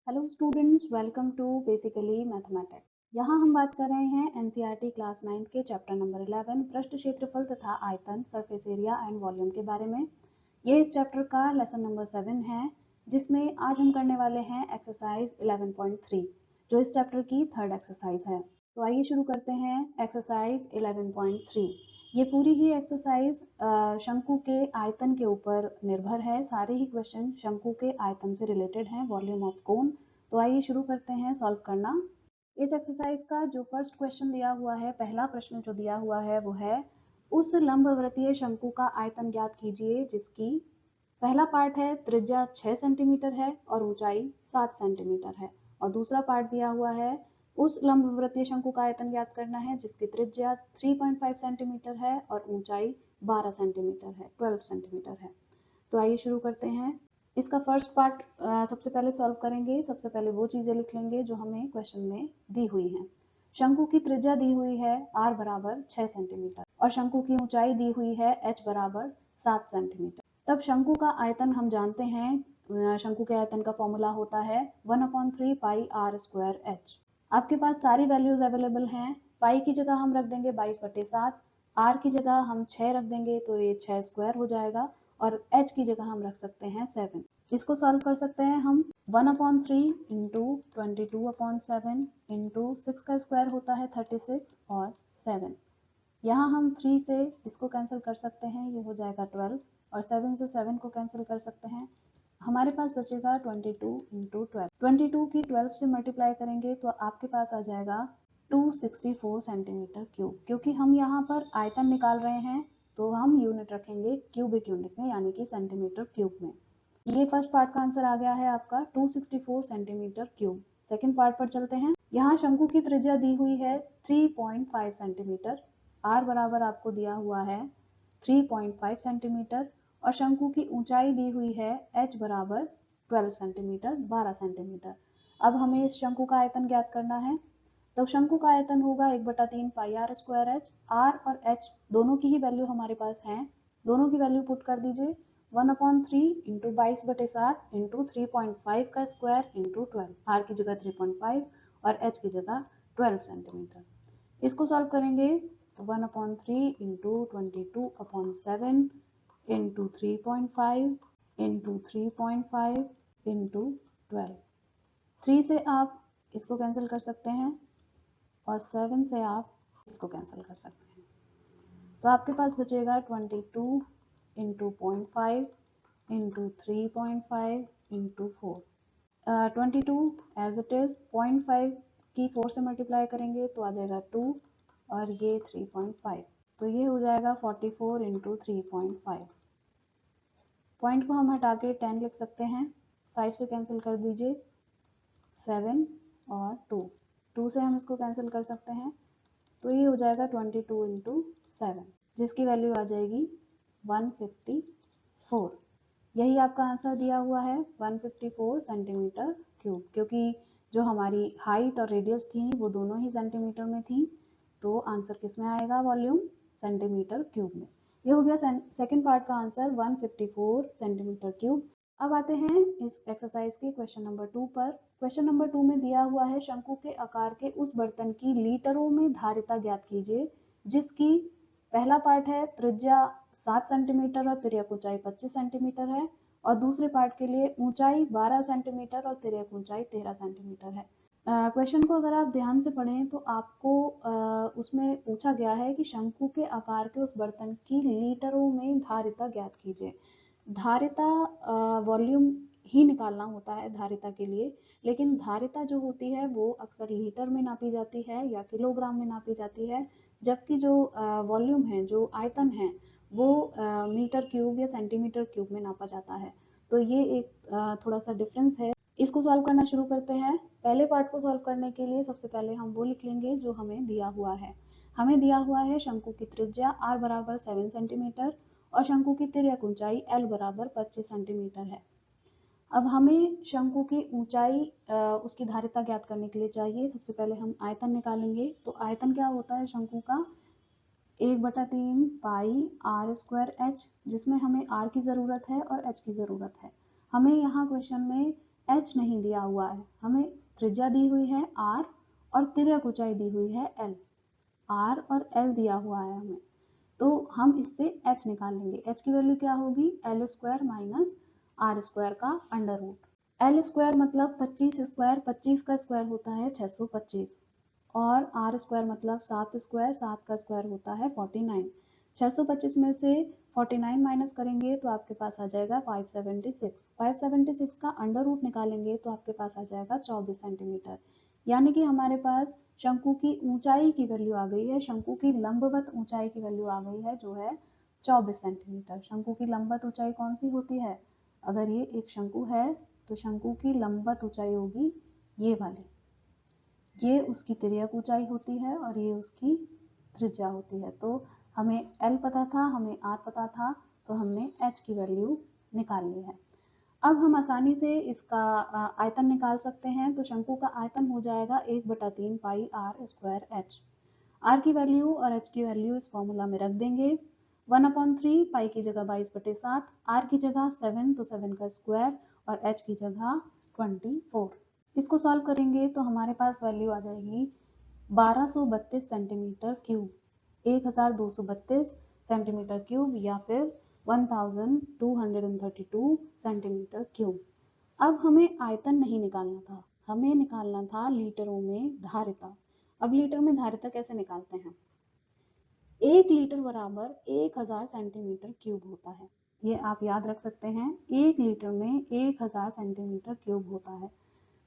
Hello students, welcome to basically mathematics. यहाँ हम बात कर रहे हैं एनसीईआरटी क्लास 9 के चैप्टर नंबर 11 पृष्ठ क्षेत्रफल तथा आयतन सरफेस एरिया एंड वॉल्यूम के बारे में। ये इस चैप्टर का लेसन नंबर 7 है, जिसमें आज हम करने वाले हैं एक्सरसाइज 11.3, जो इस चैप्टर की थर्ड एक्सरसाइज है। तो आइए शुरू करते हैं एक्सरसाइज 11.3। ये पूरी ही एक्सरसाइज शंकु के आयतन के ऊपर निर्भर है। सारे ही क्वेश्चन शंकु के आयतन से रिलेटेड हैं, वॉल्यूम ऑफ कोन। तो आइए शुरू करते हैं सॉल्व करना। इस एक्सरसाइज का जो फर्स्ट क्वेश्चन दिया हुआ है, पहला प्रश्न जो दिया हुआ है वो है, उस लंबवृत्तीय शंकु का आयतन ज्ञात कीजिए जिसकी पहला पार्ट है त्रिज्या 6 सेंटीमीटर है और ऊंचाई 7 सेंटीमीटर है, और दूसरा पार्ट दिया हुआ है उस लंबवृत्तीय शंकु का आयतन ज्ञात करना है जिसकी त्रिज्या 3.5 सेंटीमीटर है और ऊंचाई 12 सेंटीमीटर है, 12 सेंटीमीटर है। तो आइए शुरू करते हैं। इसका फर्स्ट पार्ट सबसे पहले सॉल्व करेंगे। सबसे पहले वो चीजें लिख लेंगे जो हमें क्वेश्चन में दी हुई हैं। शंकु की त्रिज्या दी हुई है r बराबर 6 सेंटीमीटर और शंकु की ऊंचाई दी हुई है h बराबर 7 सेंटीमीटर। तब शंकु का आयतन हम जानते हैं, शंकु के आयतन का फॉर्मूला होता है 1/3 पाई r स्क्वायर h। आपके पास सारी वैल्यूज अवेलेबल हैं। पाई की जगह हम रख देंगे 22/7, r की जगह हम 6 रख देंगे तो ये 6 स्क्वायर हो जाएगा, और h की जगह हम रख सकते हैं 7। इसको सॉल्व कर सकते हैं हम। 1/3 इंटू 22/7 इंटू 6 का स्क्वायर होता है 36 और 7। यहाँ हम 3 से इसको कैंसिल कर सकते हैं, ये हो जाएगा 12, और 7 से 7 को कैंसिल कर सकते हैं। हमारे पास बचेगा 22 इंटू 12। 22 की 12 से मल्टीप्लाई करेंगे तो आपके पास आ जाएगा 264 सेंटीमीटर क्यूब। क्योंकि हम यहाँ पर आयतन निकाल रहे हैं तो हम यूनिट रखेंगे क्यूबिक यूनिट में, यानी कि सेंटीमीटर क्यूब में। ये फर्स्ट पार्ट का आंसर आ गया है आपका 264 सेंटीमीटर क्यूब। सेकंड पार्ट पर चलते हैं। यहाँ शंकु की त्रिज्या दी हुई है 3.5 सेंटीमीटर, r बराबर आपको दिया हुआ है 3.5 सेंटीमीटर, और शंकु की ऊंचाई दी हुई है h बराबर 12 सेंटीमीटर, 12 सेंटीमीटर। अब हमें इस शंकु का आयतन ज्ञात करना है। तो शंकु का आयतन होगा 1/3 पाई r स्क्वायर h। r और h दोनों की ही वैल्यू हमारे पास है, दोनों की वैल्यू पुट कर दीजिए। 1/3 इंटू 22/7 इंटू 3.5 का स्क्वायर इंटू 12, r की जगह 3.5 और h की जगह 12 सेंटीमीटर। इसको सॉल्व करेंगे तो 1/3 इंटू 22/7 इंटू 3.5 इंटू 3.5 इंटू 12। 3 से आप इसको कैंसिल कर सकते हैं और 7 से आप इसको कैंसिल कर सकते हैं। तो आपके पास बचेगा 22 into 0.5 into 3.5 into 4। 22 as it is, 0.5 की 4 से मल्टीप्लाई करेंगे तो आ जाएगा 2, और ये 3.5, तो ये हो जाएगा 44 इंटू 3.5। पॉइंट को हम हटा के 10 लिख सकते हैं, 5 से कैंसिल कर दीजिए 7 और 2, 2 से हम इसको कैंसिल कर सकते हैं, तो ये हो जाएगा 22 इंटू 7, जिसकी वैल्यू आ जाएगी 154। यही आपका आंसर दिया हुआ है 154 सेंटीमीटर क्यूब। क्योंकि जो हमारी हाइट और रेडियस थी वो दोनों ही सेंटीमीटर में थी, तो आंसर किस में आएगा, वॉल्यूम सेंटीमीटर क्यूब में। ये हो गया सेकंड पार्ट का आंसर 154 सेंटीमीटर क्यूब। अब आते हैं इस एक्सरसाइज के क्वेश्चन नंबर 2 पर। क्वेश्चन नंबर 2 में दिया हुआ है शंकु के आकार के उस बर्तन की लीटरों में धारिता ज्ञात कीजिए जिसकी पहला पार्ट है त्रिज्या 7 सेंटीमीटर और तिर्यक ऊंचाई 25 सेंटीमीटर है, और दूसरे पार्ट के लिए ऊंचाई 12 सेंटीमीटर और तिर्यक ऊंचाई 13 सेंटीमीटर है। क्वेश्चन को अगर आप ध्यान से पढ़ें तो आपको उसमें पूछा गया है कि शंकु के आकार के उस बर्तन की लीटरों में धारिता ज्ञात कीजिए। धारिता वॉल्यूम ही निकालना होता है धारिता के लिए, लेकिन धारिता जो होती है वो अक्सर लीटर में नापी जाती है या किलोग्राम में नापी जाती है, जबकि जो वॉल्यूम है, जो आयतन है, वो मीटर क्यूब या सेंटीमीटर क्यूब में नापा जाता है। तो ये एक थोड़ा सा डिफरेंस है। इसको सॉल्व करना शुरू करते हैं। पहले पार्ट को सॉल्व करने के लिए सबसे पहले हम वो लिख लेंगे जो हमें दिया हुआ है। हमें दिया हुआ है शंकु की त्रिज्या r बराबर 7 सेंटीमीटर और शंकु की तिर्यक ऊंचाई l बराबर 25 सेंटीमीटर है। अब हमें शंकु की ऊंचाई उसकी धारिता ज्ञात करने के लिए चाहिए। सबसे पहले हम आयतन निकालेंगे। तो आयतन क्या होता है शंकु का, 1/3 पाई r स्क्वायर h, जिसमें हमें r की ज़रूरत है और h की ज़रूरत है। हमें यहाँ क्वेश्चन में h नहीं दिया हुआ है, हमें त्रिज्या दी हुई है r और तिर्यक ऊंचाई दी हुई है l। r और l दिया हुआ है हमें, तो हम इससे h निकाल लेंगे। h की वैल्यू क्या होगी, l square minus r square का अंडर रूट। l स्क्वायर मतलब 25 स्क्वायर, 25 का स्क्वायर होता है 625, और r स्क्वायर मतलब 7 स्क्वायर, 7 का स्क्वायर होता है 49। 625 में से 49 माइनस करेंगे तो आपके पास आ जाएगा 576। 576 का अंडर रूट निकालेंगे तो आपके पास आ जाएगा 24 सेंटीमीटर। यानी कि हमारे पास शंकु की ऊंचाई की वैल्यू आ गई है, शंकु की लंबवत ऊंचाई की वैल्यू आ गई है जो है 24 सेंटीमीटर। शंकु की लंबवत ऊंचाई कौन सी होती है, अगर ये एक शंकु है तो शंकु की लंबवत ऊंचाई होगी ये वाली, ये उसकी तिर्यक ऊंचाई होती है और ये उसकी त्रिज्या होती है। तो हमें L पता था, हमें R पता था, तो हमने H की वैल्यू निकाल ली है। अब हम आसानी से इसका आयतन निकाल सकते हैं। तो शंकु का आयतन हो जाएगा 1/3 पाई r स्क्वायर h। r की वैल्यू और h की वैल्यू इस फॉर्मूला में रख देंगे। 1/3 पाई की जगह 22/7, r की जगह 7 तो 7 का स्क्वायर और h की जगह 24। इसको सॉल्व करेंगे तो हमारे पास वैल्यू आ जाएगी 1232 सेंटीमीटर क्यूब, 1232 सेंटीमीटर क्यूब या फिर 1232 सेंटीमीटर क्यूब। अब हमें आयतन नहीं निकालना था, हमें निकालना था लीटरों में धारिता। अब लीटर में धारिता कैसे निकालते हैं, 1 लीटर बराबर 1000 सेंटीमीटर क्यूब होता है, ये आप याद रख सकते हैं। 1 लीटर में 1000 सेंटीमीटर क्यूब होता है।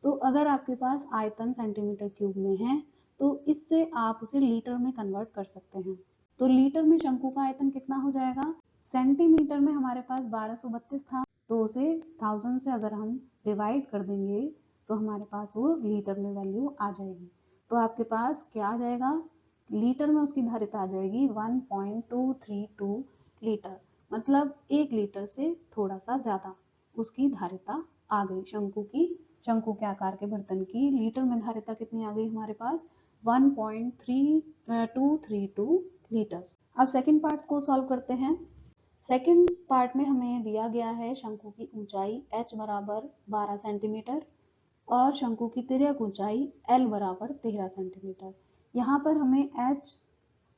तो अगर आपके पास आयतन सेंटीमीटर क्यूब में है तो इससे आप उसे लीटर में कन्वर्ट कर सकते हैं। तो लीटर में शंकु का आयतन कितना हो जाएगा, सेंटीमीटर में हमारे पास 1232 था, तो उसे 1000 से अगर हम डिवाइड कर देंगे तो हमारे पास वो लीटर में वैल्यू आ जाएगी। तो आपके पास क्या आ जाएगा, लीटर में उसकी धारिता आ जाएगी 1.232 लीटर, मतलब 1 लीटर से थोड़ा सा ज्यादा उसकी धारिता आ गई। शंकु के आकार के बर्तन की लीटर में धारिता कितनी आ गई हमारे पास, 1.232 लीटर्स। अब सेकंड पार्ट को सॉल्व करते हैं। सेकंड पार्ट में हमें दिया गया है शंकु की ऊंचाई h बराबर 12 सेंटीमीटर और शंकु की तिर्यक ऊंचाई l बराबर 13 सेंटीमीटर। यहाँ पर हमें h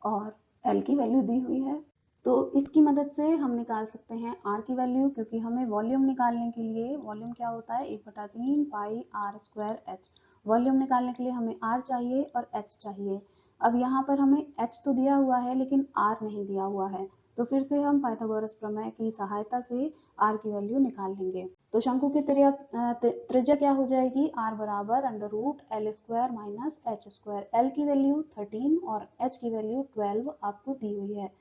और l की वैल्यू दी हुई है, तो इसकी मदद से हम निकाल सकते हैं r की वैल्यू, क्योंकि हमें वॉल्यूम निकालने के लिए, वॉल्यूम क्या होता है 1/3 पाई r स्क्वायर h, वॉल्यूम निकालने के लिए हमें r चाहिए और h चाहिए। अब यहाँ पर हमें h तो दिया हुआ है लेकिन r नहीं दिया हुआ है, तो फिर से हम पाइथागोरस प्रमेय की सहायता से r की वैल्यू निकाल लेंगे। तो शंकु की त्रिज्या क्या हो जाएगी, r बराबर under root l square minus h square. l की वैल्यू 13 और h की वैल्यू 12 आपको दी हुई है,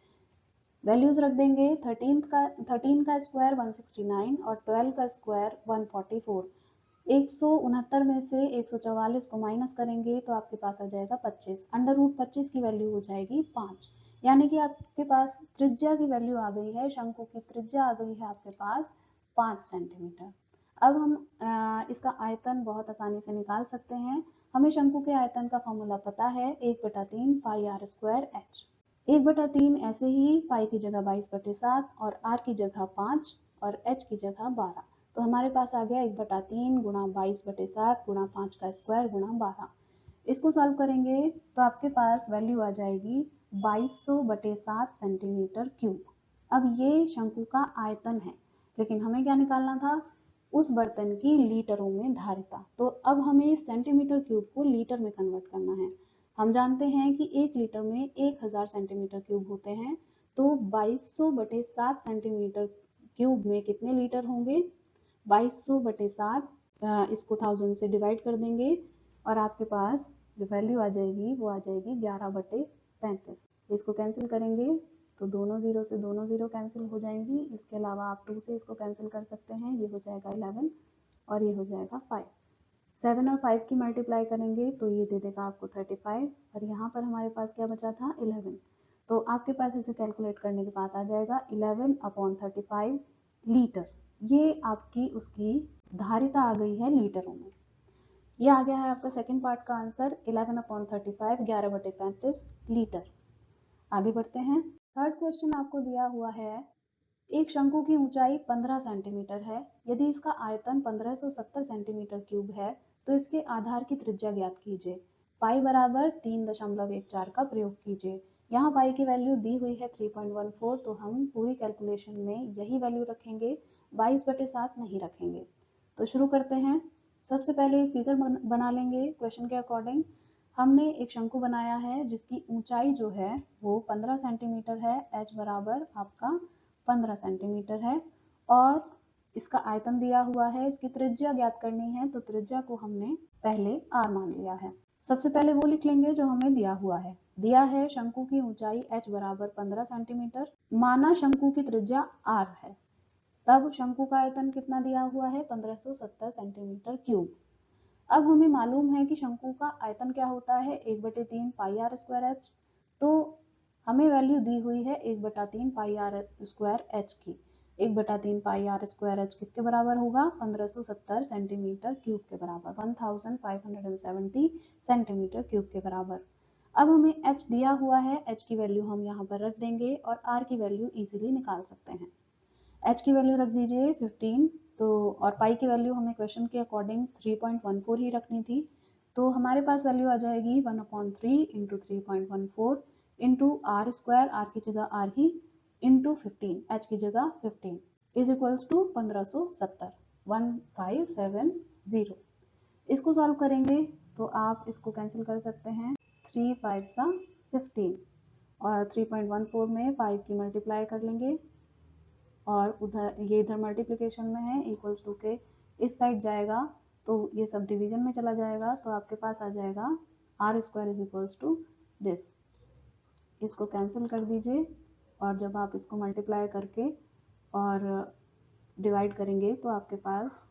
वैल्यूज रख देंगे। 13 का स्क्वायर 169 और 12 का स्क्वायर 144। 169 में से 144 को माइनस करेंगे तो आपके पास आ जाएगा 25। अंडर रूट 25 की वैल्यू हो जाएगी 5, यानी कि आपके पास त्रिज्या की वैल्यू आ गई है, शंकु की त्रिज्या आ गई है आपके पास 5 सेंटीमीटर। अब हम इसका आयतन बहुत आसानी से निकाल सकते हैं। हमें शंकु के आयतन का फॉर्मूला पता है 1/3 पाई r स्क्वायर h। 1/3 ऐसे ही पाई की जगह 22/7 और r की जगह 5 और h की जगह 12, तो हमारे पास आ गया 1/3 गुणा 22/7 गुणा 5 का स्क्वायर गुणा 12। इसको सॉल्व करेंगे तो आपके पास वैल्यू आ जाएगी 2200/7 सेंटीमीटर क्यूब। अब ये शंकु का आयतन है, लेकिन हमें क्या निकालना था, उस बर्तन की लीटरों में धारिता। तो अब हमें सेंटीमीटर क्यूब को लीटर में कन्वर्ट करना है। हम जानते हैं कि 1 लीटर में 1000 सेंटीमीटर क्यूब होते हैं, तो 2200/7 सेंटीमीटर क्यूब में कितने लीटर होंगे, 2200/7, इसको 1000 से डिवाइड कर देंगे और आपके पास जो वैल्यू आ जाएगी वो आ जाएगी 11/35। इसको कैंसिल करेंगे तो दोनों जीरो से दोनों जीरो कैंसिल हो जाएंगी, इसके अलावा आप 2 से इसको कैंसिल कर सकते हैं, ये हो जाएगा 11 और ये हो जाएगा 5। 7 और 5 की मल्टीप्लाई करेंगे तो ये दे देगा आपको 35 और यहाँ पर हमारे पास क्या बचा था 11, तो आपके पास इसे कैलकुलेट करने के बाद आ जाएगा 11/35 लीटर। ये आपकी उसकी धारिता आ गई है लीटरों में। ये आ गया है आपका सेकंड पार्ट का आंसर 11/35 11/35 लीटर। आगे बढ़ते हैं। थर्ड क्वेश्चन आपको दिया हुआ है एक शंकु की ऊंचाई 15 सेंटीमीटर है। यदि इसका आयतन 1570 सेंटीमीटर क्यूब है तो इसके आधार की त्रिज्या ज्ञात कीजिए। पाई बराबर 3.14 का प्रयोग कीजिए। यहाँ पाई की वैल्यू दी हुई है 3.14, तो हम पूरी कैलकुलेशन में यही वैल्यू रखेंगे, 22/7 नहीं रखेंगे। तो शुरू करते हैं। सबसे पहले फिगर बना लेंगे क्वेश्चन के अकॉर्डिंग। हमने एक शंकु बनाया है जिसकी ऊंचाई जो है वो 15 सेंटीमीटर है, h बराबर आपका 15 सेंटीमीटर है, और इसका आयतन दिया हुआ है। इसकी त्रिज्या ज्ञात करनी है, तो त्रिज्या को हमने पहले r मान लिया है। सबसे पहले वो लिख लेंगे जो हमें दिया हुआ है। दिया है शंकु की ऊंचाई h बराबर 15 सेंटीमीटर, माना शंकु की त्रिज्या r है, तब शंकु का आयतन कितना दिया हुआ है 1570 सेंटीमीटर क्यूब। अब हमें मालूम है कि शंकु का आयतन क्या होता है 1/3 पाई आर स्क्वायर एच, तो हमें वैल्यू दी हुई है 1/3 पाई आर स्क्वायर एच की। 1/3 पाई आर स्क्वायर एच किसके बराबर होगा 1570 सेंटीमीटर क्यूब के बराबर, 1570 सेंटीमीटर क्यूब के बराबर। अब हमें h दिया हुआ है, h की वैल्यू हम यहाँ पर रख देंगे और r की वैल्यू इजीली निकाल सकते हैं। h की वैल्यू रख दीजिए 15, तो और पाई की वैल्यू हमें क्वेश्चन के अकॉर्डिंग 3.14 ही रखनी थी, तो हमारे पास वैल्यू आ जाएगी 1/3 into 3.14 into R square, R की जगह आर ही, इंटू 15, एच की जगह 15 इज इक्वल्स टू 1570, 1570। इसको सॉल्व करेंगे तो आप इसको कैंसिल कर सकते हैं, 3 5 15, और 3.14 में 5 की मल्टीप्लाई कर लेंगे, और उधर ये इधर मल्टीप्लिकेशन में है, इक्वल्स टू के इस साइड जाएगा तो ये सब डिवीजन में चला जाएगा, तो आपके पास आ जाएगा R square is equals to this. इसको कैंसिल कर दीजिए, और जब आप इसको मल्टीप्लाई करके और डिवाइड करेंगे तो आपके पास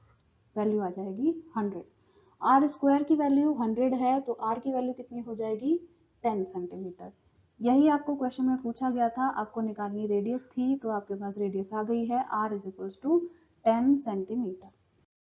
वैल्यू आ जाएगी 100। आर स्क्वायर की वैल्यू 100 है, तो आर की वैल्यू कितनी हो जाएगी 10 सेंटीमीटर। यही आपको क्वेश्चन में पूछा गया था, आपको निकालनी रेडियस थी, तो आपके पास रेडियस आ गई है, r is equals to 10 centimetre.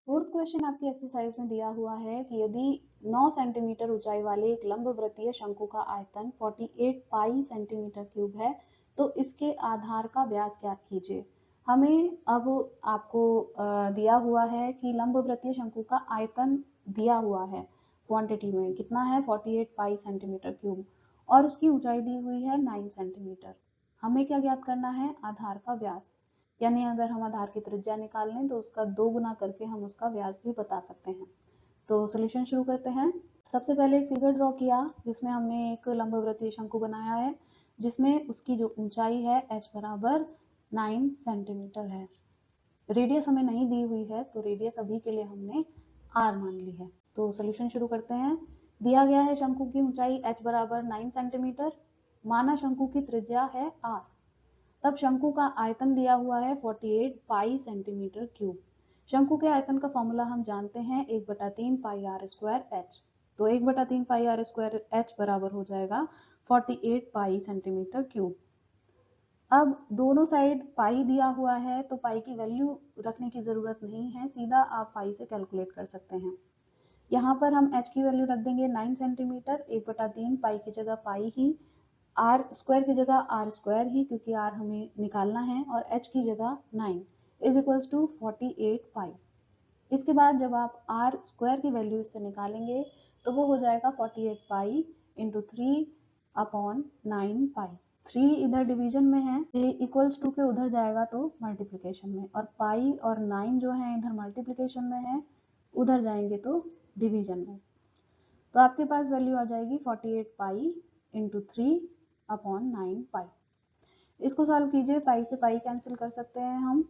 Fourth question आपकी एक्सरसाइज में दिया हुआ है कि यदि 9 सेंटीमीटर ऊंचाई वाले एक लंब वृत्तीय शंकु का आयतन 48 पाई सेंटीमीटर क्यूब है तो इसके आधार का व्यास ज्ञात कीजिए। हमें अब आपको दिया हुआ है कि लंब वृत्तीय शंकु का आयतन दिया हुआ है, क्वांटिटी में कितना है 48 पाई सेंटीमीटर क्यूब, और उसकी ऊंचाई दी हुई है 9 सेंटीमीटर। हमें क्या ज्ञात करना है आधार का व्यास, यानी अगर हम आधार की त्रिज्या निकाल लें तो उसका 2 गुना करके हम उसका व्यास भी बता सकते हैं। तो सॉल्यूशन शुरू करते हैं। सबसे पहले एक फिगर ड्रॉ किया जिसमें हमने एक लंबवृत्तीय शंकु बनाया है जिसमें उसकी जो ऊंचाई है h बराबर 9 सेंटीमीटर है। रेडियस हमें नहीं दी हुई है, तो रेडियस अभी के लिए हमने r मान ली है। तो सॉल्यूशन शुरू करते हैं। दिया गया है शंकु की ऊंचाई h बराबर 9 सेंटीमीटर, माना शंकु की त्रिज्या है r, तब शंकु का आयतन दिया हुआ है 48 पाई सेंटीमीटर क्यूब। शंकु के आयतन का फॉर्मूला हम जानते हैं 1/3 पाई आर स्क्वायर एच, तो 1/3 पाई आर स्क्वायर एच बराबर हो जाएगा 48 पाई सेंटीमीटर क्यूब। अब दोनों साइड पाई दिया हुआ है तो पाई की वैल्यू रखने की जरूरत नहीं है, सीधा आप पाई से कैलकुलेट कर सकते हैं। यहाँ पर हम h की वैल्यू रख देंगे 9 सेंटीमीटर, 1/3 पाई की जगह पाई ही, आर स्क्वायर की जगह आर स्क्वायर ही क्योंकि आर हमें निकालना है, और h की जगह 9 इज इक्वल्स टू 48 पाई। इसके बाद जब आप आर स्क्वायर की वैल्यू इससे निकालेंगे तो वो हो जाएगा 48 पाई इंटू 3/9 पाई। 3 इधर डिवीजन में है, इक्वल्स टू के उधर जाएगा तो मल्टीप्लिकेशन में, और पाई और 9 जो है इधर मल्टीप्लिकेशन में है, उधर जाएंगे तो डिवीजन में। तो आपके पास वैल्यू आ जाएगी 48 पाई इंटू 3/9 पाई। इसको सॉल्व कीजिए, पाई से पाई कैंसिल कर सकते हैं हम,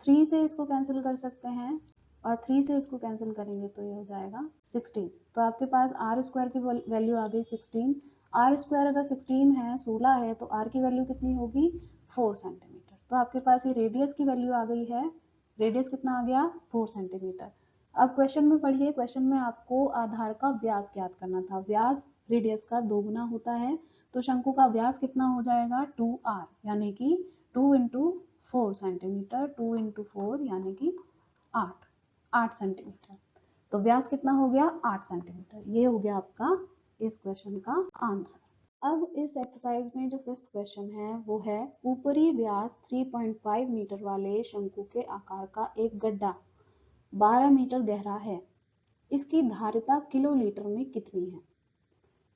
3 से इसको कैंसिल कर सकते हैं, और 3 से इसको कैंसिल करेंगे तो ये हो जाएगा 16। तो आपके पास आर स्क्वायर की वैल्यू आ गई 16। आर स्क्वायर अगर 16 है, 16 है, तो आर की वैल्यू कितनी होगी 4 सेंटीमीटर। तो आपके पास ये रेडियस की वैल्यू आ गई है, रेडियस कितना आ गया 4 सेंटीमीटर। अब क्वेश्चन में पढ़िए, क्वेश्चन में आपको आधार का व्यास ज्ञात करना था। व्यास रेडियस का 2 गुना होता है, तो शंकु का व्यास कितना हो जाएगा 2r, यानी कि 2 इंटू 4 सेंटीमीटर, 2 इंटू 4 यानी कि 8 सेंटीमीटर। तो व्यास कितना हो गया 8 सेंटीमीटर। ये हो गया आपका इस क्वेश्चन का आंसर। अब इस एक्सरसाइज में जो फिफ्थ क्वेश्चन है वो है ऊपरी व्यास 3.5 मीटर वाले शंकु के आकार का एक गड्ढा 12 मीटर गहरा है। इसकी धारिता किलोलीटर में कितनी है?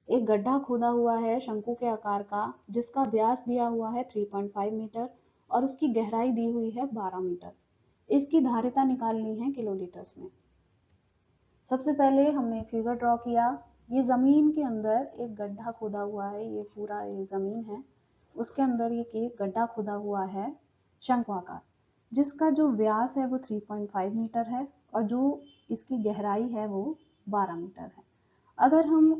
एक गड्ढा खोदा हुआ है शंकु के आकार का जिसका व्यास दिया हुआ है 3.5 मीटर और उसकी गहराई दी हुई है 12 मीटर। इसकी धारिता निकालनी है किलोलीटर्स में। सबसे पहले हमने फिगर ड्रॉ किया। ये जमीन के अंदर एक गड्ढा खोदा हुआ है, ये पूरा ये जमीन है, उसके अंदर ये गड्ढा खोदा हुआ है शंक्वाकार, जिसका जो व्यास है वो 3.5 मीटर है और जो इसकी गहराई है वो 12 मीटर है। अगर हम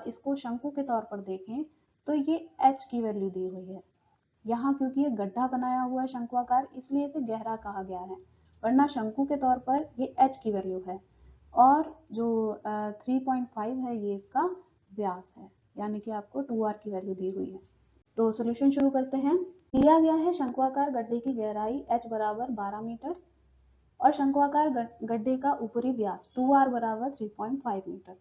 इसको शंकु के तौर पर देखें तो ये h की वैल्यू दी हुई है यहाँ, क्योंकि ये गड्ढा बनाया हुआ है शंक्वाकार इसलिए इसे गहरा कहा गया है, वरना शंकु के तौर पर ये h की वैल्यू है और जो 3.5 है ये इसका व्यास है, यानी कि आपको 2r की वैल्यू दी हुई है। तो सोल्यूशन शुरू करते हैं। दिया गया है शंक्वाकार गड्ढे की गहराई h बराबर 12 मीटर और शंक्वाकार गड्ढे का ऊपरी व्यास 2r बराबर 3.5 मीटर।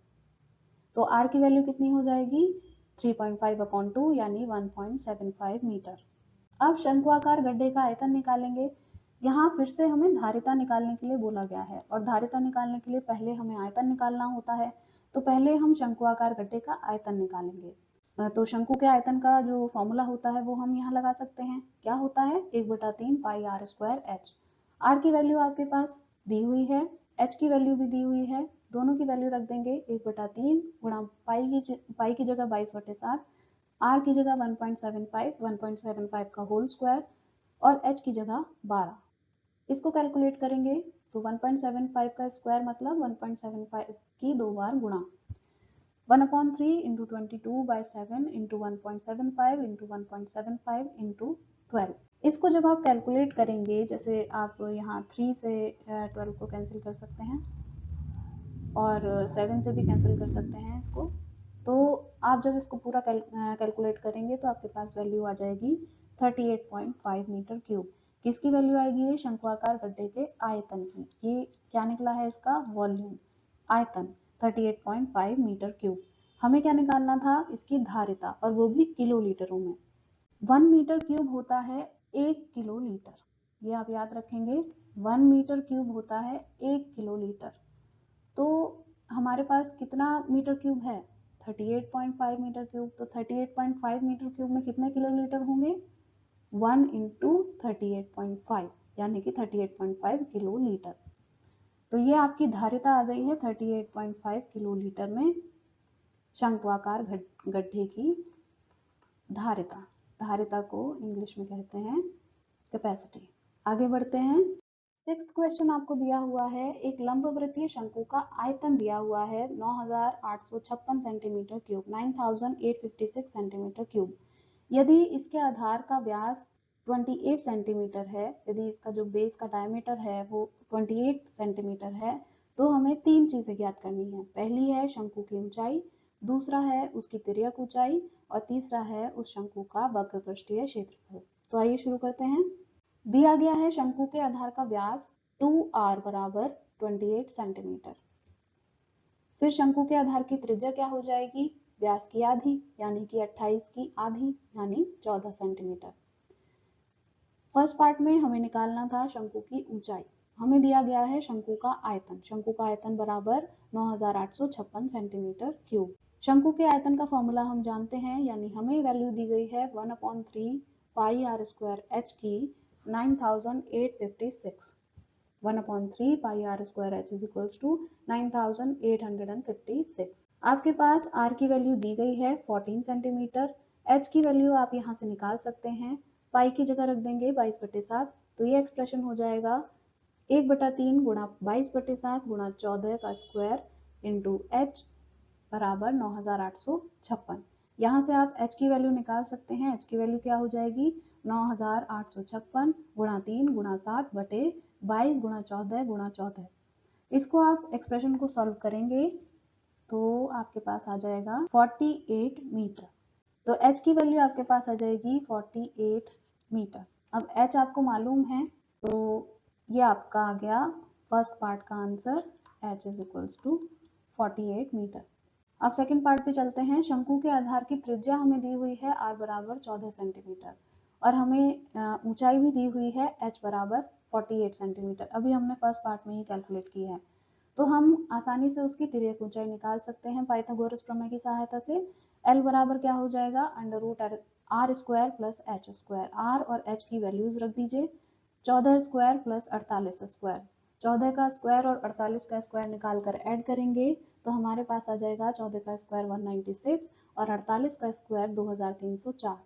तो r की वैल्यू कितनी हो जाएगी 3.5 अपॉन 2 यानी 1.75 मीटर। अब शंक्वाकार गड्ढे का आयतन निकालेंगे। यहाँ फिर से हमें धारिता निकालने के लिए बोला गया है और धारिता निकालने के लिए पहले हमें आयतन निकालना होता है। तो पहले हम शंक्वाकार गड्ढे का आयतन निकालेंगे। तो शंकु के आयतन का जो फॉर्मूला होता है वो हम यहाँ लगा सकते हैं। क्या होता है 1/3 pi R square H. Are की वैल्यू आपके पास दी हुई है, एच की वैल्यू भी दी हुई है, दोनों की वैल्यू रख देंगे 1/3 गुणा पाई की जगह 22/7, आर की जगह 1.75 का होल स्क्वायर और एच की जगह 12। इसको कैलकुलेट करेंगे तो 1.75 का स्क्वायर मतलब 1.75 की 2 बार गुणा 1/3 इंटू 22/7 इंटू 1.75 इंटू 1.75 इंटू 12। इसको जब आप कैलकुलेट करेंगे, जैसे आप यहाँ 3 से 12 को कैंसिल कर सकते हैं और 7 से भी कैंसिल कर सकते हैं इसको, तो आप जब इसको पूरा कैलकुलेट करेंगे तो आपके पास वैल्यू आ जाएगी 38.5 मीटर क्यूब। किसकी वैल्यू आएगी? ये शंक्वाकार गड्ढे के आयतन की। ये क्या निकला है इसका वॉल्यूम, आयतन 38.5 मीटर क्यूब। हमें क्या निकालना था? इसकी धारिता, और वो भी किलोलीटरों में। 1 मीटर क्यूब होता है 1 किलोलीटर, ये आप याद रखेंगे। 1 मीटर क्यूब होता है 1 किलोलीटर। तो हमारे पास कितना मीटर क्यूब है? 38.5 मीटर क्यूब। तो 38.5 मीटर क्यूब में कितने किलोलीटर होंगे? 1 इंटू 38.5 यानी कि 38.5 किलोलीटर। तो ये आपकी धारिता आ गई है 38.5 किलोलीटर में शंक्वाकार गड्ढे की धारिता। धारिता को इंग्लिश में कहते हैं कैपेसिटी। आगे बढ़ते हैं। सिक्स्थ क्वेश्चन आपको दिया हुआ है, एक लंबवृत्तीय शंकु का आयतन दिया हुआ है 9856 सेंटीमीटर क्यूब, 9856 सेंटीमीटर क्यूब। यदि इसके आधार का व्यास 28 सेंटीमीटर है, यदि इसका जो बेस का डायमीटर है वो 28 सेंटीमीटर है, तो हमें तीन चीजें ज्ञात करनी है। पहली है शंकु की ऊंचाई, दूसरा है उसकी तिर्यक ऊंचाई और तीसरा है उस शंकु का वक्र पृष्ठीय क्षेत्रफल। तो आइए शुरू करते हैं। दिया गया है शंकु के आधार का व्यास 2r बराबर 28 सेंटीमीटर। फिर शंकु के आधार की त्रिज्या क्या हो जाएगी? व्यास की आधी यानी कि 28 की आधी यानी 14 सेंटीमीटर। फर्स्ट पार्ट में हमें निकालना था शंकु की ऊंचाई। हमें दिया गया है शंकु का आयतन। शंकु का आयतन बराबर 9856 सेंटीमीटर क्यूब। शंकु के आयतन का फॉर्मूला हम जानते हैं, यानी हमें वैल्यू दी गई है 1/3 पाई आर स्क्वायर एच की 9856। 1/3 pi R square H is equals to 9856। आपके पास आर की वैल्यू दी गई है 14 सेंटीमीटर। एच की वैल्यू आप यहाँ से निकाल सकते हैं, पाई की जगह रख देंगे 22/7, तो ये एक्सप्रेशन हो जाएगा 1/3 गुणा 22/7 गुणा 14 का स्क्वायर इंटू एच बराबर 9856। यहाँ से आप h की वैल्यू निकाल सकते हैं। h की वैल्यू क्या हो जाएगी 9856 गुणा 3 गुणा 7 बटे 22 गुणा 14 गुणा 14। इसको आप एक्सप्रेशन को सॉल्व करेंगे तो आपके पास आ जाएगा 48 मीटर। तो h की वैल्यू आपके पास आ जाएगी 48 मीटर। अब h आपको मालूम है, तो ये आपका आ गया फर्स्ट पार्ट का answer, h is equals to 48 metre. अब सेकंड पार्ट पे चलते हैं। शंकु के आधार की त्रिज्या हमें दी हुई है r बराबर 14 सेंटीमीटर और हमें ऊंचाई भी दी हुई है h बराबर 48 सेंटीमीटर। अभी हमने फर्स्ट पार्ट में ही कैलकुलेट की है, तो हम आसानी से उसकी तिर्यक ऊंचाई निकाल सकते हैं पाइथागोरस प्रमेय की सहायता से। L बराबर क्या हो जाएगा, under root R square plus H square. R और एच की वैल्यूज रख दीजिए, 14 स्क्वायर प्लस 48 स्क्वायर। 14 का स्क्वायर और 48 का स्क्वायर निकाल कर ऐड करेंगे तो हमारे पास आ जाएगा 14 का स्क्वायर 196 और 48 का स्क्वायर 2304।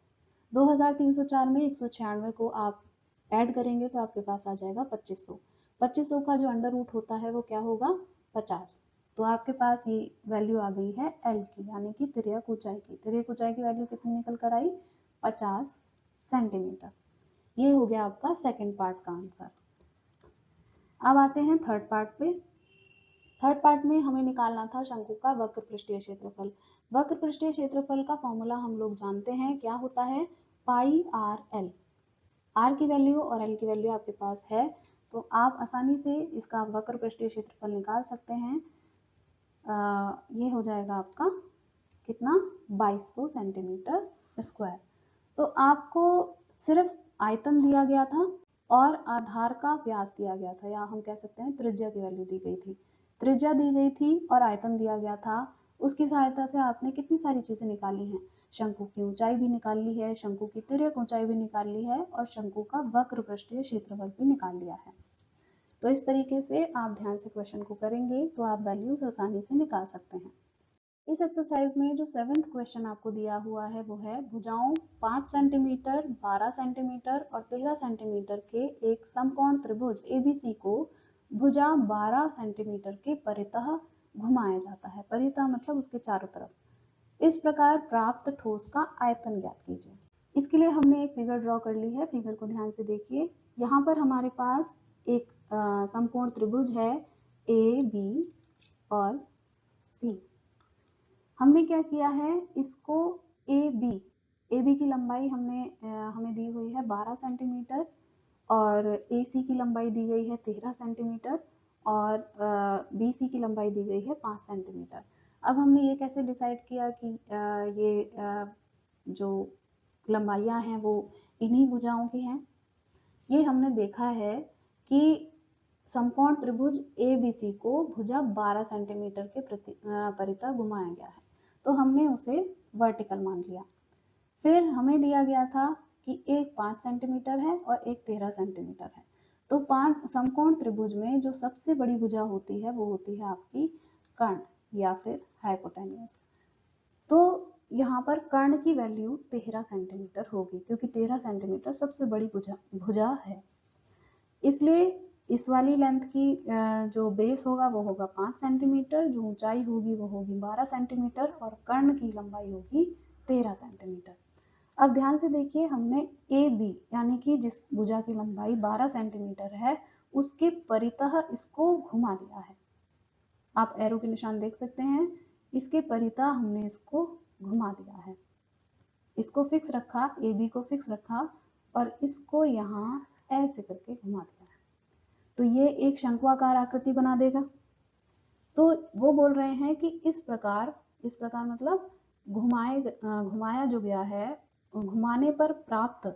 2304 में 196 को आप ऐड करेंगे तो आपके पास आ जाएगा 2500। 2500 का जो अंडर रूट होता है वो क्या होगा, 50। तो आपके पास ये वैल्यू आ गई है एल की, यानी कि तिर्यक ऊंचाई की। तिर्यक ऊंचाई की वैल्यू कितनी निकल कर आई, 50 सेंटीमीटर। ये हो गया आपका सेकंड पार्ट का आंसर। अब आते हैं थर्ड पार्ट पे। थर्ड पार्ट में हमें निकालना था शंकु का वक्र पृष्ठीय क्षेत्रफल। वक्र पृष्ठीय क्षेत्रफल का फॉर्मूला हम लोग जानते हैं, क्या होता है, पाई आर एल। आर की वैल्यू और एल की वैल्यू आपके पास है, तो आप आसानी से इसका वक्र पृष्ठीय क्षेत्रफल निकाल सकते हैं। ये हो जाएगा आपका कितना, 2200 सेंटीमीटर स्क्वायर। तो आपको सिर्फ आयतन दिया गया था और आधार का व्यास दिया गया था, या हम कह सकते हैं त्रिज्या की वैल्यू दी गई थी। त्रिज्या दी गई थी और आयतन दिया गया था, उसकी सहायता से आपने कितनी सारी चीजें निकाली हैं। शंकु की ऊंचाई भी निकाल ली है, शंकु की तिर्यक ऊंचाई भी निकाल ली है और शंकु का वक्र पृष्ठीय क्षेत्रफल भी निकाल लिया है। तो इस तरीके से आप ध्यान से क्वेश्चन को करेंगे तो आप वैल्यूज आसानी से निकाल सकते हैं। इस एक्सरसाइज में जो 7th क्वेश्चन आपको दिया हुआ है वो है, भुजाओं 5 सेंटीमीटर, 12 सेंटीमीटर और 13 सेंटीमीटर के एक समकोण त्रिभुज एबीसी को भुजा 12 सेंटीमीटर के परितः घुमाया जाता है। परितः मतलब उसके चारों तरफ। इस प्रकार प्राप्त ठोस का आयतन ज्ञात कीजिए। इसके लिए हमने एक फिगर ड्रॉ कर ली है। फिगर को ध्यान से देखिए। यहाँ पर हमारे पास एक समकोण त्रिभुज है ए बी और सी। हमने क्या किया है, इसको ए बी की लंबाई हमें दी हुई है 12 सेंटीमीटर और ए सी की लंबाई दी गई है 13 सेंटीमीटर और बी सी की लंबाई दी गई है 5 सेंटीमीटर। अब हमने ये कैसे डिसाइड किया कि ये जो लंबाइयाँ हैं वो इन्हीं भुजाओं की हैं। ये हमने देखा है कि समकोण त्रिभुज एबीसी को भुजा 12 सेंटीमीटर के परितः घुमाया गया है, तो हमने उसे वर्टिकल मान लिया। फिर हमें दिया गया था कि एक 5 सेंटीमीटर है और एक 13 सेंटीमीटर है। तो 5 समकोण त्रिभुज में जो सबसे बड़ी भुजा होती है वो होती है आपकी कर्ण या फिर हाइपोटेन्यूज। तो यहाँ पर कर्ण की वैल्यू 13 सेंटीमीटर होगी, क्योंकि 13 सेंटीमीटर सबसे बड़ी भुजा है। इसलिए इस वाली लेंथ की जो बेस होगा वो होगा 5 सेंटीमीटर, जो ऊंचाई होगी वो होगी 12 सेंटीमीटर और कर्ण की लंबाई होगी 13 सेंटीमीटर। अब ध्यान से देखिए, हमने ए बी यानी कि जिस भुजा की लंबाई 12 सेंटीमीटर है उसके परितः इसको घुमा दिया है। आप एरो के निशान देख सकते हैं, इसके परितः हमने इसको घुमा दिया है। इसको फिक्स रखा, ए बी को फिक्स रखा और इसको यहाँ ऐसे करके घुमा दिया है, तो ये एक शंक्वाकार आकृति बना देगा। तो वो बोल रहे हैं कि इस प्रकार मतलब घुमाया जो गया है, घुमाने पर प्राप्त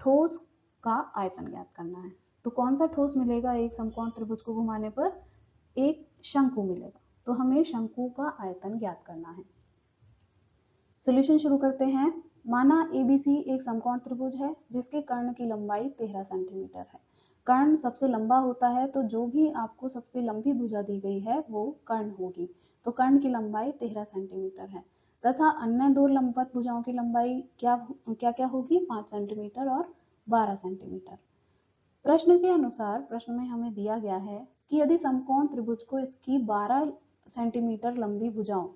ठोस का आयतन ज्ञात करना है। तो कौन सा ठोस मिलेगा एक समकोण त्रिभुज को घुमाने पर, एक शंकु मिलेगा। तो हमें शंकु का आयतन ज्ञात करना है। सॉल्यूशन शुरू करते हैं। माना एबीसी एक समकोण त्रिभुज है जिसके कर्ण की लंबाई 13 सेंटीमीटर है। कर्ण सबसे लंबा होता है, तो जो भी आपको सबसे लंबी भुजा दी गई है वो कर्ण होगी। तो कर्ण की लंबाई 13 सेंटीमीटर है तथा अन्य दो लंबवत भुजाओं की लंबाई क्या क्या होगी, 5 सेंटीमीटर और 12 सेंटीमीटर। प्रश्न के अनुसार, प्रश्न में हमें दिया गया है कि यदि समकोण त्रिभुज को इसकी 12 सेंटीमीटर लंबी भुजाओं,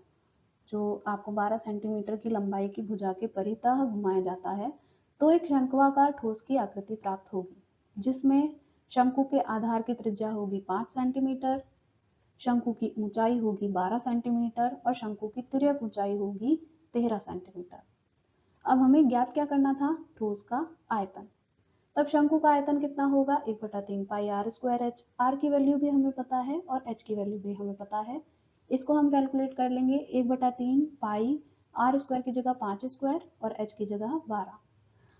जो आपको 12 सेंटीमीटर की लंबाई की भुजा के परितः घुमाया जाता है, तो एक शंक्वाकार ठोस की आकृति प्राप्त होगी, जिसमें शंकु के आधार की त्रिज्या होगी 5 सेंटीमीटर, शंकु की ऊंचाई होगी 12 सेंटीमीटर और शंकु की तिर्यक ऊंचाई होगी 13 सेंटीमीटर। अब हमें ज्ञात क्या करना था, ठोस का आयतन। तब शंकु का आयतन कितना होगा, 1/3 pi R square H. Are की वैल्यू भी हमें पता है और एच की वैल्यू भी हमें पता है। इसको हम कैलकुलेट कर लेंगे 1/3 पाई आर स्क्वायर की जगह 5 स्क्वायर और एच की जगह 12।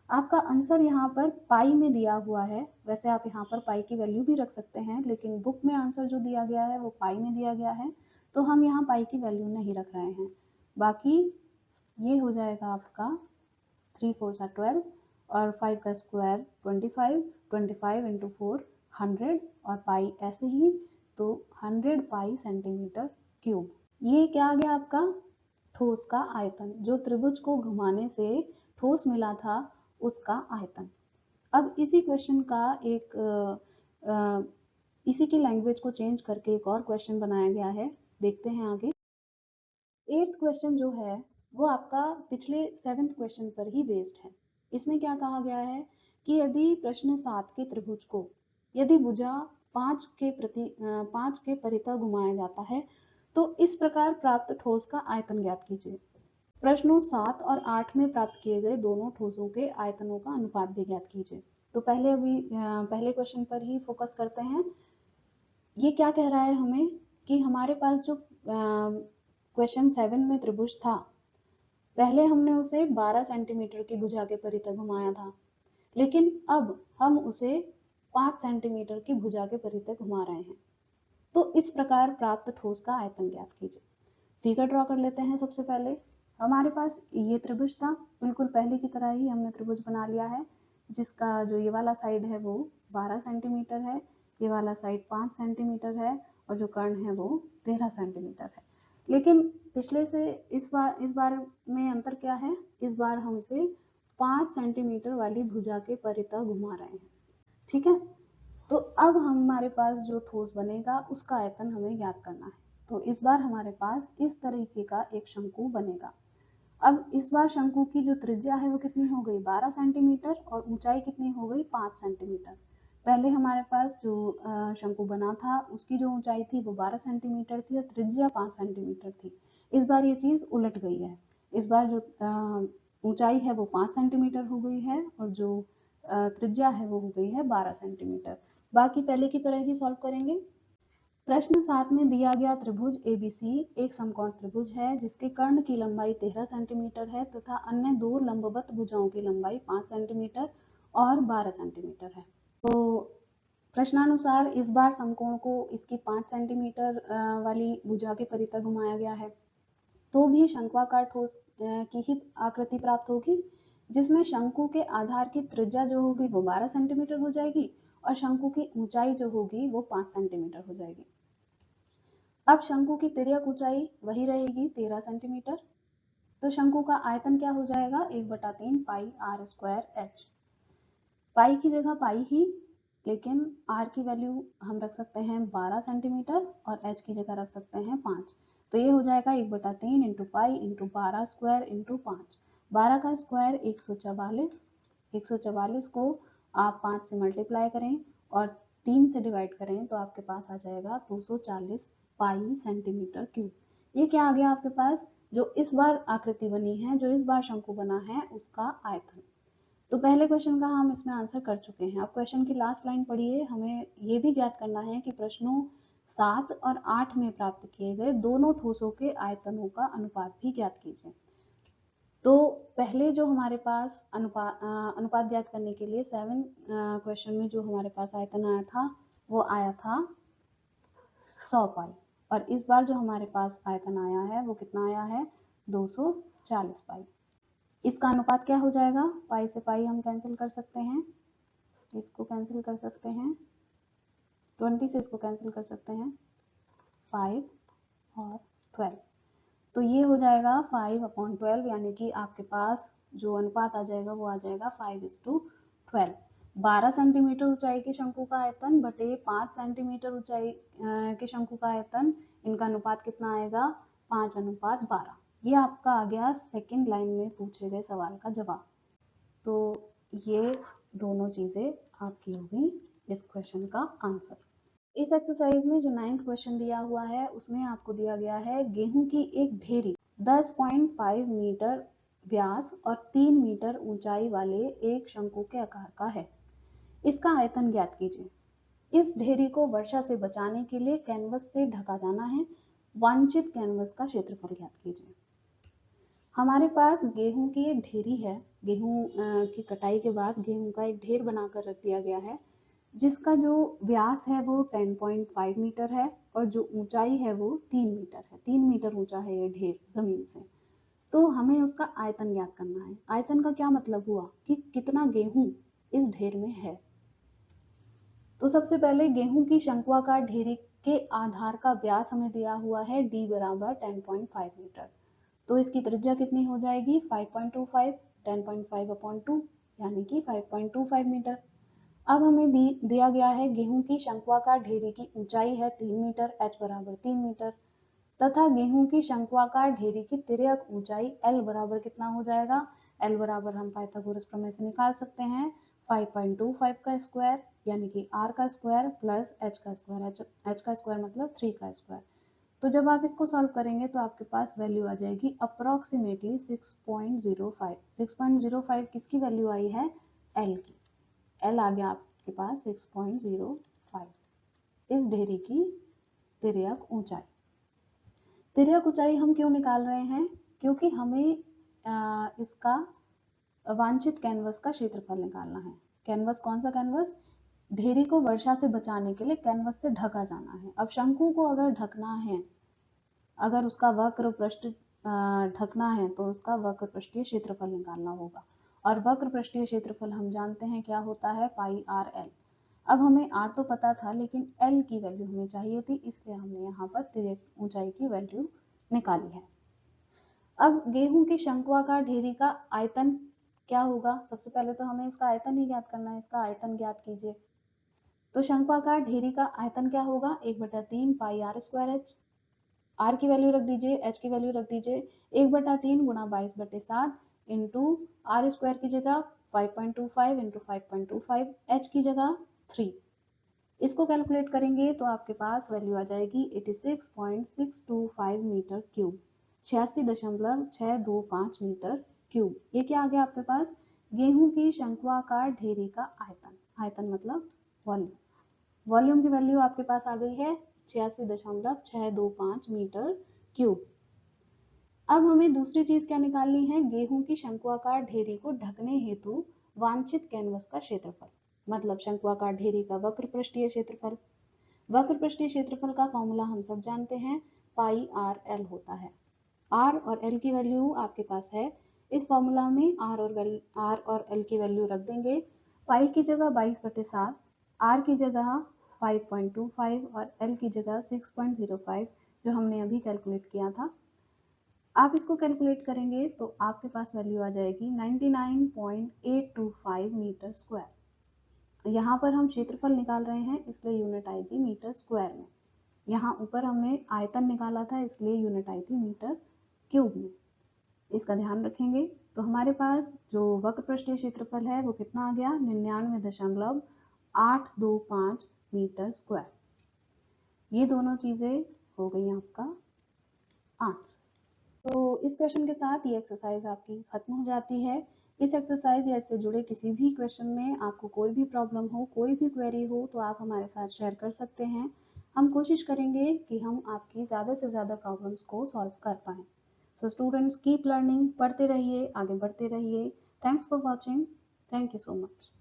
आपका आंसर यहाँ पर पाई में दिया हुआ है, वैसे आप यहाँ पर पाई की वैल्यू भी रख सकते हैं, लेकिन बुक में आंसर जो दिया गया है वो पाई में दिया गया है, तो हम यहाँ पाई की वैल्यू नहीं रख रहे हैं। बाकी ये हो जाएगा आपका 3 4 12 और 5 का स्क्वायर 25, 25 इंटू 4 100 और पाई ऐसे ही, तो 100 पाई सेंटीमीटर क्यूब। ये क्या आ गया आपका ठोस का आयतन, जो त्रिभुज को घुमाने से ठोस मिला था उसका आयतन। अब इसी क्वेश्चन का इसी की लैंग्वेज को चेंज करके एक और क्वेश्चन बनाया गया है, देखते हैं आगे। 8th क्वेश्चन जो है वो आपका पिछले 7th क्वेश्चन पर ही बेस्ड है। इसमें क्या कहा गया है कि यदि प्रश्न 7 के त्रिभुज को यदि भुजा 5 के परितः घुमाया जाता है तो इस प्रकार प्राप्त ठोस का आयतन ज्ञात कीजिए। प्रश्नों 7 और 8 में प्राप्त किए गए दोनों ठोसों के आयतनों का अनुपात भी ज्ञात कीजिए। तो पहले क्वेश्चन पर ही फोकस करते हैं। ये क्या कह रहा है हमें कि हमारे पास जो क्वेश्चन 7 में त्रिभुज था, पहले हमने उसे 12 सेंटीमीटर की भुजा के परितः घुमाया था, लेकिन अब हम उसे 5 सेंटीमीटर की भुजा के परितः घुमा रहे हैं। तो इस प्रकार प्राप्त ठोस का आयतन ज्ञात कीजिए। फिगर ड्रॉ कर लेते हैं। सबसे पहले हमारे पास ये त्रिभुज था, बिल्कुल पहले की तरह ही हमने त्रिभुज बना लिया है, जिसका जो ये वाला साइड है वो 12 सेंटीमीटर है, ये वाला साइड 5 सेंटीमीटर है और जो कर्ण है वो 13 सेंटीमीटर है। लेकिन पिछले से इस बार में अंतर क्या है, इस बार हम इसे 5 सेंटीमीटर वाली भुजा के परितः घुमा रहे हैं। ठीक है, तो अब हमारे पास जो ठोस बनेगा उसका आयतन हमें ज्ञात करना है। तो इस बार हमारे पास इस तरीके का एक शंकु बनेगा। अब इस बार शंकु की जो त्रिज्या है वो कितनी हो गई 12 सेंटीमीटर और ऊंचाई कितनी हो गई 5 सेंटीमीटर। पहले हमारे पास जो शंकु बना था उसकी जो ऊंचाई थी वो 12 सेंटीमीटर थी और त्रिज्या 5 सेंटीमीटर थी। इस बार ये चीज उलट गई है, इस बार जो ऊंचाई है वो 5 सेंटीमीटर हो गई है और जो त्रिज्या है वो हो गई है 12 सेंटीमीटर। बाकी पहले की तरह ही सॉल्व करेंगे। प्रश्न 7 में दिया गया त्रिभुज ABC एक समकोण त्रिभुज है जिसके कर्ण की लंबाई 13 सेंटीमीटर है तथा अन्य दो लंबवत भुजाओं की लंबाई 5 सेंटीमीटर और 12 सेंटीमीटर है। तो प्रश्नानुसार इस बार समकोण को इसकी 5 सेंटीमीटर वाली भुजा के परितः घुमाया गया है, तो भी शंक्वाकार ठोस की ही आकृति प्राप्त होगी, जिसमें शंकु के आधार की त्रिज्या जो होगी वो 12 सेंटीमीटर हो जाएगी और शंकु की ऊंचाई जो होगी वो 5 सेंटीमीटर हो जाएगी। अब शंकु की तिर्यक ऊंचाई वही रहेगी 13 सेंटीमीटर, तो शंकु का आयतन क्या हो जाएगा 1/3 पाई आर स्क्वायर एच। पाई की जगह पाई ही, लेकिन आर की वैल्यू हम रख सकते हैं 12 सेंटीमीटर और एच की जगह रख सकते हैं 5। तो ये हो जाएगा 1/3 into pi into 12 square into 5। 12 का स्क्वायर 144, 144 को आप 5 से मल्टीप्लाई करें और 3 से डिवाइड करें तो आपके पास आ जाएगा 240 पाई सेंटीमीटर क्यूब। ये क्या आ गया आपके पास, जो इस बार आकृति बनी है, जो इस बार शंकु बना है उसका आयतन। तो पहले क्वेश्चन का हम इसमें आंसर कर चुके हैं। अब क्वेश्चन की लास्ट लाइन पढ़िए। हमें ये भी ज्ञात करना है कि प्रश्नों 7 और 8 में प्राप्त किए गए दोनों ठोसों के आयतनों का अनुपात भी ज्ञात कीजिए। तो पहले जो हमारे पास अनुपात ज्ञात करने के लिए 7 क्वेश्चन में जो हमारे पास आयतन आया था वो आया था 100 पाई, और इस बार जो हमारे पास आयतन आया है वो कितना आया है 240 पाई। इसका अनुपात क्या हो जाएगा, पाई से पाई हम कैंसिल कर सकते हैं, इसको कैंसिल कर सकते हैं, 20 से इसको कैंसिल कर सकते हैं, 5 और 12। तो ये हो जाएगा 5/12, यानी कि आपके पास जो अनुपात आ जाएगा वो आ जाएगा 5:12। 12 सेंटीमीटर ऊंचाई के शंकु का आयतन बटे 5 सेंटीमीटर ऊंचाई के शंकु का आयतन, इनका अनुपात कितना आएगा 5:12। ये आपका आ गया सेकंड लाइन में पूछे गए सवाल का जवाब। तो ये दोनों चीजें आपकी होगी इस क्वेश्चन का आंसर। इस एक्सरसाइज में जो 9th क्वेश्चन दिया हुआ है उसमें आपको दिया गया है गेहूं की एक ढेरी 10.5 मीटर व्यास और 3 मीटर ऊंचाई वाले एक शंकु के आकार का है, इसका आयतन ज्ञात कीजिए। इस ढेरी को वर्षा से बचाने के लिए कैनवस से ढका जाना है, वांछित कैनवस का क्षेत्रफल ज्ञात कीजिए। हमारे पास गेहूं की एक ढेरी है, गेहूं की कटाई के बाद गेहूं का एक ढेर बनाकर रख दिया गया है, जिसका जो व्यास है वो 10.5 मीटर है और जो ऊंचाई है वो 3 मीटर है। 3 मीटर ऊंचा है ये ढेर जमीन से। तो हमें उसका आयतन ज्ञात करना है। आयतन का क्या मतलब हुआ कि कितना गेहूं इस ढेर में है। तो सबसे पहले गेहूं की शंक्वाकार ढेरी के आधार का व्यास हमें दिया हुआ है d बराबर 10.5 मीटर। तो इसकी त्रिज्या कितनी हो जाएगी 5.25, 10.5 अपॉन 2 यानी कि 5.25 मीटर। अब हमें दिया गया है गेहूं की शंक्वाकार ढेरी की ऊंचाई है 3 मीटर, h बराबर 3 मीटर, तथा गेहूं की शंक्वाकार ढेरी की तिर्यक ऊंचाई L बराबर कितना हो जाएगा। L बराबर हम पाइथागोरस प्रमेय से निकाल सकते हैं 5.25 का स्क्वायर यानी कि r का स्क्वायर प्लस h का स्क्वायर, h का स्क्वायर मतलब 3 का स्क्वायर। तो जब आप इसको सॉल्व करेंगे तो आपके पास वैल्यू आ जाएगी अप्रोक्सीमेटली 6.05। 6.05 किसकी वैल्यू आई है, L की। L आ गया आपके पास 6.05 इस ढेरी की तिर्यक ऊंचाई। तिर्यक ऊंचाई हम क्यों निकाल रहे हैं, क्योंकि हमें इसका वांछित कैनवस का क्षेत्रफल निकालना है। कैनवस कौन सा कैनवस, ढेरी को वर्षा से बचाने के लिए कैनवस से ढका जाना है। अब शंकु को अगर ढकना है, अगर उसका वक्र पृष्ठ ढकना है तो उसका वक्र पृष्ठीय क्षेत्रफल निकालना होगा और वक्र पृष्ठीय क्षेत्रफल हम जानते हैं क्या होता है, पाई आर एल। अब हमें r तो पता था लेकिन l की वैल्यू हमें चाहिए थी, इसलिए हमने यहाँ पर तिर्यक ऊंचाई की वैल्यू निकाली है। अब गेहूं की शंक्वाकार ढेरी का आयतन क्या होगा, सबसे पहले तो हमें इसका आयतन ही ज्ञात करना है। इसका आयतन ज्ञात कीजिए। तो शंक्वाकार ढेरी का आयतन क्या होगा, 1/3 pi R square H. Are की वैल्यू रख दीजिए, एच की वैल्यू रख दीजिए 1/3 गुणा 22/7 इंटू आर स्क्वायर की जगह 5.25 इंटू 5.25, एच की जगह 3। इसको कैलकुलेट करेंगे तो आपके पास वैल्यू आ जाएगी 86.625 मीटर क्यूब, 86.625 मीटर क्यूब। ये क्या आ गया आपके पास, गेहूं की शंक्वाकार ढेरी का आयतन। आयतन मतलब वॉल्यूम। वॉल्यूम की वैल्यू आपके पास आ गई है 86.625 मीटर क्यूब। अब हमें दूसरी चीज क्या निकालनी है, गेहूं की शंक्वाकार ढेरी को ढकने हेतु वांछित कैनवस का क्षेत्रफल, मतलब शंक्वाकार ढेरी का वक्र पृष्ठीय क्षेत्रफल। वक्र पृष्ठीय क्षेत्रफल का फॉर्मूला हम सब जानते हैं, पाई आर एल होता है। आर और एल की वैल्यू आपके पास है, इस फॉर्मूला में आर और एल की वैल्यू रख देंगे। पाई की जगह 22/7, आर की जगह 5.25 और एल की जगह 6.05 जो हमने अभी कैलकुलेट किया था। आप इसको कैलकुलेट करेंगे तो आपके पास वैल्यू आ जाएगी 99.825 मीटर स्क्वायर। यहाँ पर हम क्षेत्रफल निकाल रहे हैं इसलिए यूनिट आएगी मीटर स्क्वायर में। यहाँ ऊपर हमने आयतन निकाला था इसलिए यूनिट आई थी मीटर क्यूब में। इसका ध्यान रखेंगे। तो हमारे पास जो वक्र पृष्ठीय क्षेत्रफल है वो कितना आ गया, 99.825 मीटर स्क्वायर। ये दोनों चीजें हो गई आपका आंसर। तो इस क्वेश्चन के साथ ये एक्सरसाइज आपकी खत्म हो जाती है। इस एक्सरसाइज या इससे जुड़े किसी भी क्वेश्चन में आपको कोई भी प्रॉब्लम हो, कोई भी क्वेरी हो तो आप हमारे साथ शेयर कर सकते हैं। हम कोशिश करेंगे कि हम आपकी ज़्यादा से ज़्यादा प्रॉब्लम्स को सॉल्व कर पाएँ। सो स्टूडेंट्स कीप लर्निंग, पढ़ते रहिए, आगे बढ़ते रहिए। Thanks for watching. Thank you so much.